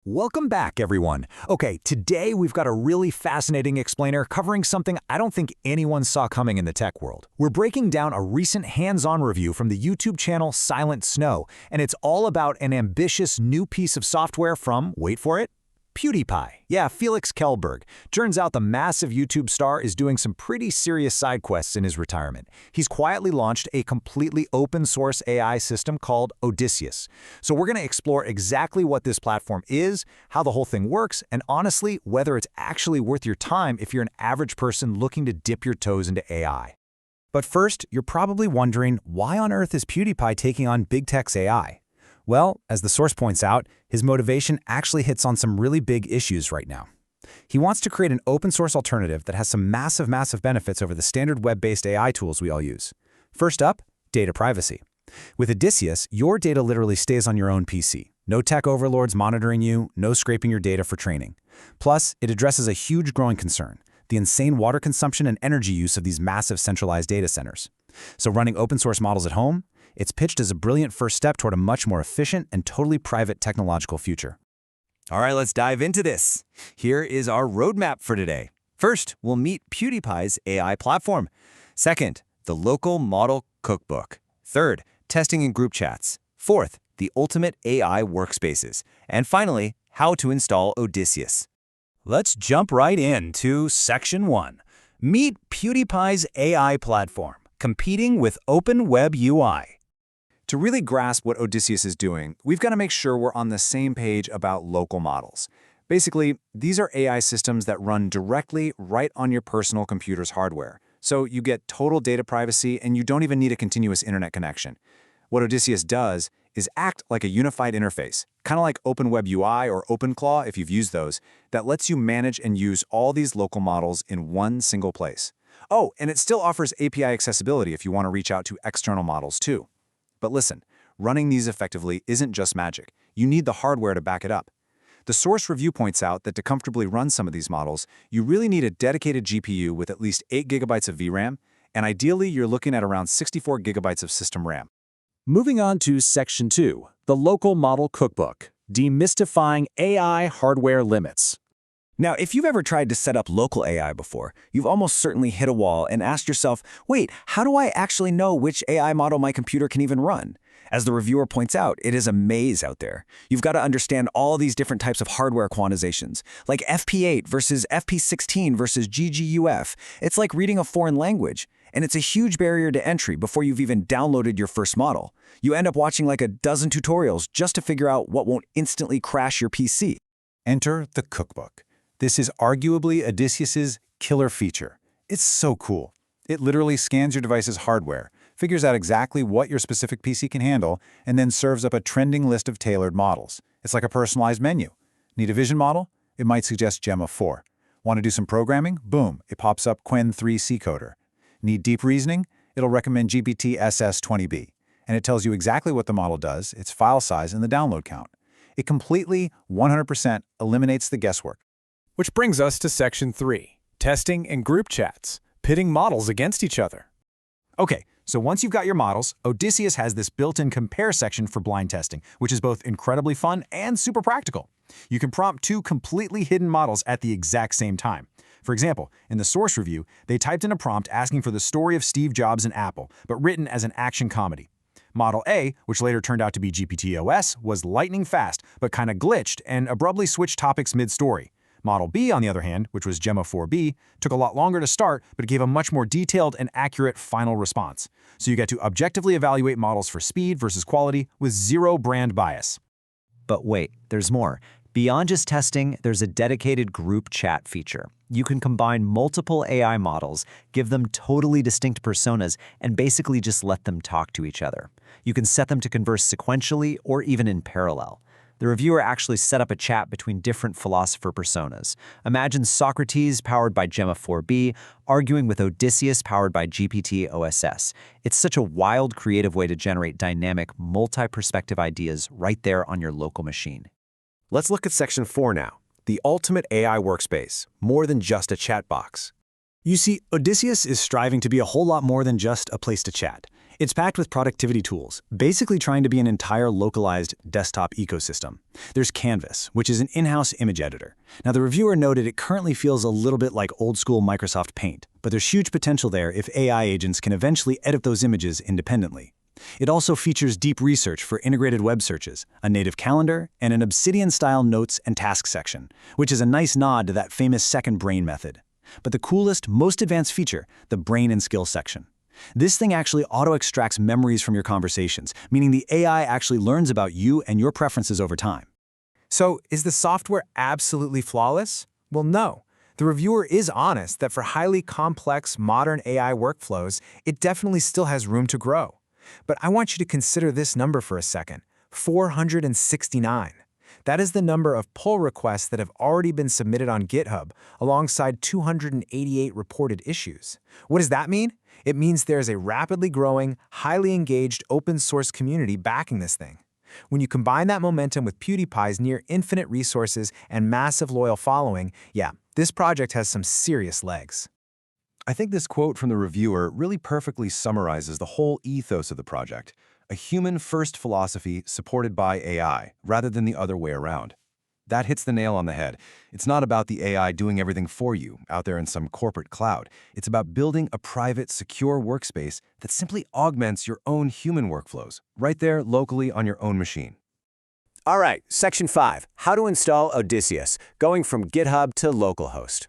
Welcome back, everyone. Okay, today we've got a really fascinating explainer covering something I don't think anyone saw coming in the tech world. We're breaking down a recent hands-on review from the YouTube channel Silent Snow, and it's all about an ambitious new piece of software from, wait for it, PewDiePie. Yeah, Felix Kjellberg. Turns out the massive YouTube star is doing some pretty serious side quests in his retirement. He's quietly launched a completely open-source AI system called Odysseus. So we're going to explore exactly what this platform is, how the whole thing works, and honestly, whether it's actually worth your time if you're an average person looking to dip your toes into AI. But first, you're probably wondering, why on earth is PewDiePie taking on big tech's AI? Well, as the source points out, his motivation actually hits on some really big issues right now. He wants to create an open-source alternative that has some massive benefits over the standard web-based AI tools we all use. First up, data privacy. With Odysseus, your data literally stays on your own PC. No tech overlords monitoring you, no scraping your data for training. Plus, it addresses a huge growing concern: the insane water consumption and energy use of these massive centralized data centers. So running open-source models at home? It's pitched as a brilliant first step toward a much more efficient and totally private technological future. All right, let's dive into this. Here is our roadmap for today. First, we'll meet PewDiePie's AI platform. Second, the local model cookbook. Third, testing in group chats. Fourth, the ultimate AI workspaces. And finally, how to install Odysseus. Let's jump right into Section 1. Meet PewDiePie's AI platform, competing with Open Web UI. To really grasp what Odysseus is doing, we've got to make sure we're on the same page about local models. Basically, these are AI systems that run directly right on your personal computer's hardware. So you get total data privacy and you don't even need a continuous internet connection. What Odysseus does is act like a unified interface, kind of like Open Web UI or OpenClaw if you've used those, that lets you manage and use all these local models in one single place. Oh, and it still offers API accessibility if you want to reach out to external models too. But listen, running these effectively isn't just magic. You need the hardware to back it up. The source review points out that to comfortably run some of these models, you really need a dedicated GPU with at least 8 GB of VRAM, and ideally you're looking at around 64 GB of system RAM. Moving on to Section 2, the local model cookbook, demystifying AI hardware limits. Now, if you've ever tried to set up local AI before, you've almost certainly hit a wall and asked yourself, wait, how do I actually know which AI model my computer can even run? As the reviewer points out, it is a maze out there. You've got to understand all these different types of hardware quantizations, like FP8 versus FP16 versus GGUF. It's like reading a foreign language, and it's a huge barrier to entry before you've even downloaded your first model. You end up watching like a dozen tutorials just to figure out what won't instantly crash your PC. Enter the cookbook. This is arguably Odysseus's killer feature. It's so cool. It literally scans your device's hardware, figures out exactly what your specific PC can handle, and then serves up a trending list of tailored models. It's like a personalized menu. Need a vision model? It might suggest Gemma 4. Want to do some programming? Boom, it pops up Qwen 3 C coder. Need deep reasoning? It'll recommend GPT SS20B. And it tells you exactly what the model does, its file size, and the download count. It completely, 100% eliminates the guesswork. Which brings us to Section 3, testing in group chats, pitting models against each other. Okay, so once you've got your models, Odysseus has this built-in compare section for blind testing, which is both incredibly fun and super practical. You can prompt two completely hidden models at the exact same time. For example, in the source review, they typed in a prompt asking for the story of Steve Jobs and Apple, but written as an action comedy. Model A, which later turned out to be GPT-OS, was lightning fast, but kind of glitched and abruptly switched topics mid-story. Model B, on the other hand, which was Gemma 4B, took a lot longer to start, but gave a much more detailed and accurate final response. So you get to objectively evaluate models for speed versus quality with zero brand bias. But wait, there's more. Beyond just testing, there's a dedicated group chat feature. You can combine multiple AI models, give them totally distinct personas, and basically just let them talk to each other. You can set them to converse sequentially or even in parallel. The reviewer actually set up a chat between different philosopher personas. Imagine Socrates, powered by Gemma 4B, arguing with Odysseus, powered by GPT-OSS. It's such a wild, creative way to generate dynamic, multi-perspective ideas right there on your local machine. Let's look at Section 4 now, the ultimate AI workspace, more than just a chat box. You see, Odysseus is striving to be a whole lot more than just a place to chat. It's packed with productivity tools, basically trying to be an entire localized desktop ecosystem. There's Canvas, which is an in-house image editor. Now, the reviewer noted it currently feels a little bit like old-school Microsoft Paint, but there's huge potential there if AI agents can eventually edit those images independently. It also features deep research for integrated web searches, a native calendar, and an Obsidian-style notes and task section, which is a nice nod to that famous second brain method. But the coolest, most advanced feature, the brain and skill section. This thing actually auto-extracts memories from your conversations, meaning the AI actually learns about you and your preferences over time. So, is the software absolutely flawless? Well, no. The reviewer is honest that for highly complex modern AI workflows, it definitely still has room to grow. But I want you to consider this number for a second, 469. That is the number of pull requests that have already been submitted on GitHub, alongside 288 reported issues. What does that mean? It means there's a rapidly growing, highly engaged open-source community backing this thing. When you combine that momentum with PewDiePie's near-infinite resources and massive loyal following, yeah, this project has some serious legs. I think this quote from the reviewer really perfectly summarizes the whole ethos of the project, a human-first philosophy supported by AI, rather than the other way around. That hits the nail on the head. It's not about the AI doing everything for you out there in some corporate cloud. It's about building a private, secure workspace that simply augments your own human workflows, right there locally on your own machine. All right, Section 5, how to install Odysseus, going from GitHub to localhost.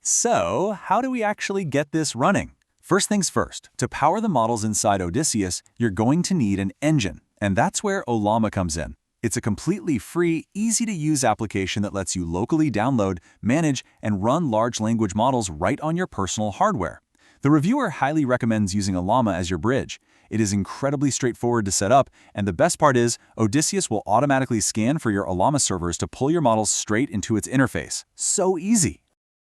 So, how do we actually get this running? First things first, to power the models inside Odysseus, you're going to need an engine, and that's where Ollama comes in. It's a completely free, easy-to-use application that lets you locally download, manage, and run large language models right on your personal hardware. The reviewer highly recommends using Ollama as your bridge. It is incredibly straightforward to set up, and the best part is, Odysseus will automatically scan for your Ollama servers to pull your models straight into its interface. So easy.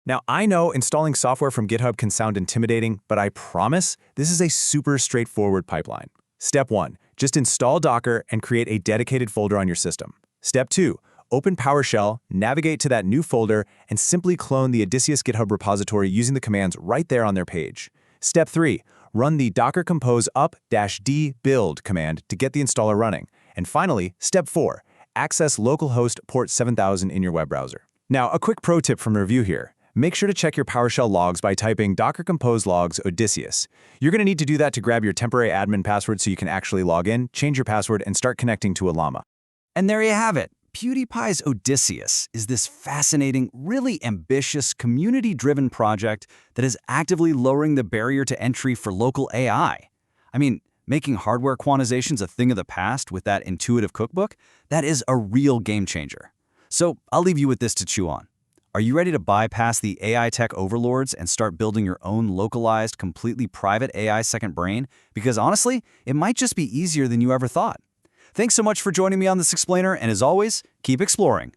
Now, I know installing software from GitHub can sound intimidating, but I promise this is a super straightforward pipeline. Step 1. Just install Docker and create a dedicated folder on your system. Step 2. Open PowerShell, navigate to that new folder, and simply clone the Odysseus GitHub repository using the commands right there on their page. Step 3. Run the docker compose up-d build command to get the installer running. And finally, Step 4. Access localhost port 7000 in your web browser. Now, a quick pro tip from the review here. Make sure to check your PowerShell logs by typing docker compose logs Odysseus. You're going to need to do that to grab your temporary admin password so you can actually log in, change your password, and start connecting to Ollama. And there you have it. PewDiePie's Odysseus is this fascinating, really ambitious, community-driven project that is actively lowering the barrier to entry for local AI. I mean, making hardware quantizations a thing of the past with that intuitive cookbook, that is a real game changer. So I'll leave you with this to chew on. Are you ready to bypass the AI tech overlords and start building your own localized, completely private AI second brain? Because honestly, it might just be easier than you ever thought. Thanks so much for joining me on this explainer, and as always, keep exploring.